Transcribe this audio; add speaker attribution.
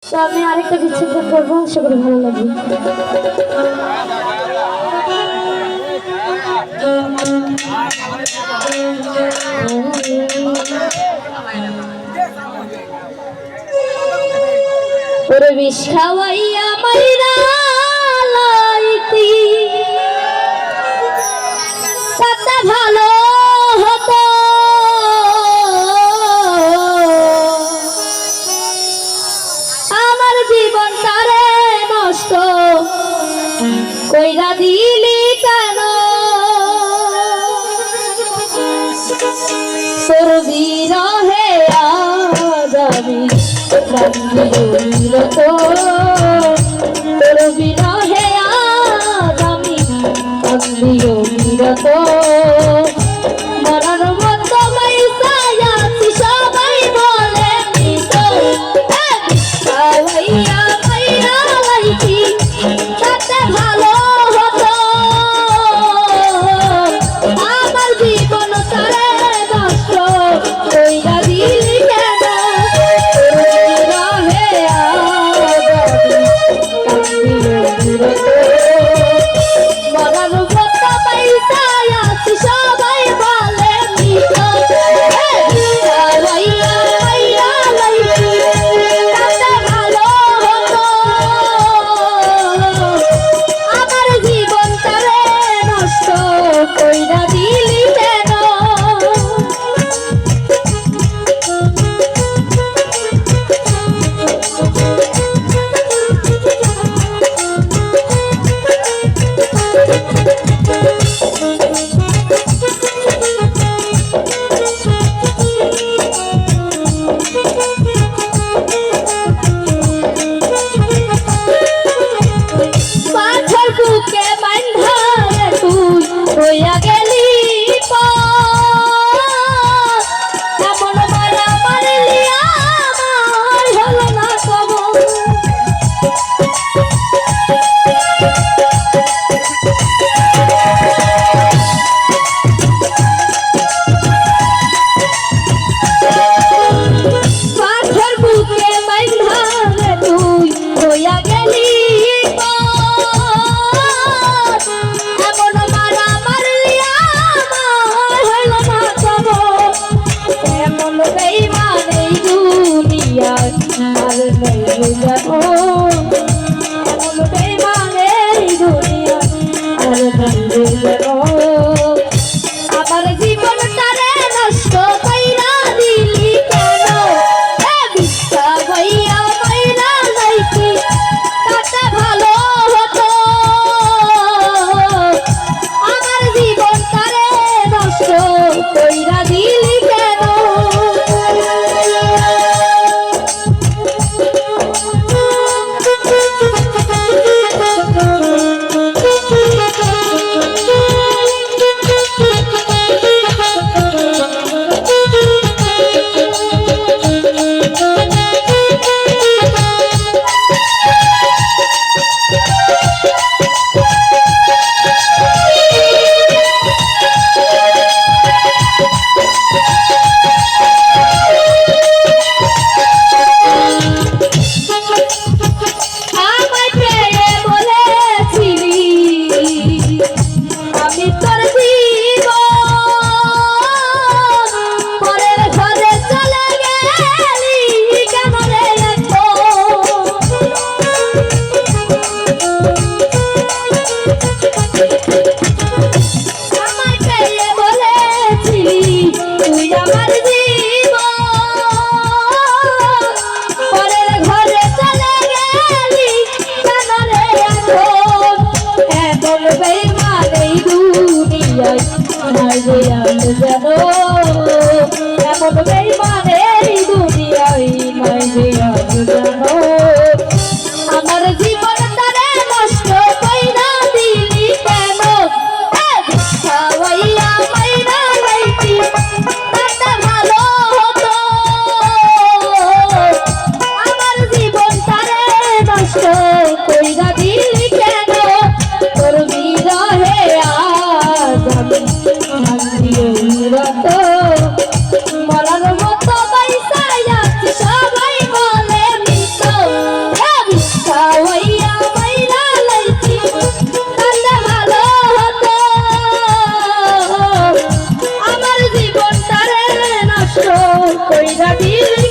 Speaker 1: তো আমি আরেকটা বিচ্ছেদ করবো, আশা করি ভালো লাগবে। ওরে বিষ খাওয়াইয়া মাইরা লাইতি তাতে ভালো হতো, আমার জীবনটারে নষ্ট কইরা দিলি কেন? তোর বিরহে আজ আমি বিরত, তোর বিরহে আজ আমি বিরত। মরার মতো মাইসাই আছি, সবাই বলে মৃত। খাওয়াইয়া মাইরা লাইছি তাতে ভালো হতো, আমার জীবন তারে নষ্ট কইরা দিলি কেন? মরার মতো মাইসাই আছি, সবাই বলে মৃত। খাওয়াইয়া মাইরা লাইছি তাতে ভালো হতো, আমার জীবন তারে নষ্ট কইরা দিলি কেন? পাথর বুকে বাঁধা তুই হইয়া গেলি এমন মায়া মারলি আমার হলো না কবর। পাথর বুকে বাঁধা তুই হইয়া গেলি এমন মারা মারলি আমার হলো না কবর। এমন বেঈমান এই দুনিয়ায় আর নেই যেমন, এমন বেঈমান এই দুনিয়ায় আর নেই যেমন, আমার জীবনটারে নষ্ট কইরা দিলি কেন? বিষ্ঠা বইয়া মাইরা লাইছি তাতে ভালো হতো, আমার জীবনটারে নষ্ট কইরা দিলি কেন? এমন বেঈমান এই দুনিয়ায় নাই যে আমি জানো, আমার জীবন তারে নষ্ট কইরা দিলি কেন? খাওয়াইয়া মাইরা লাইছি তাতে ভালো হতো, আমার জীবন তারে নষ্ট কইরা দিলি কেন? তোর বিরহে আজ আমি কইরা দিলে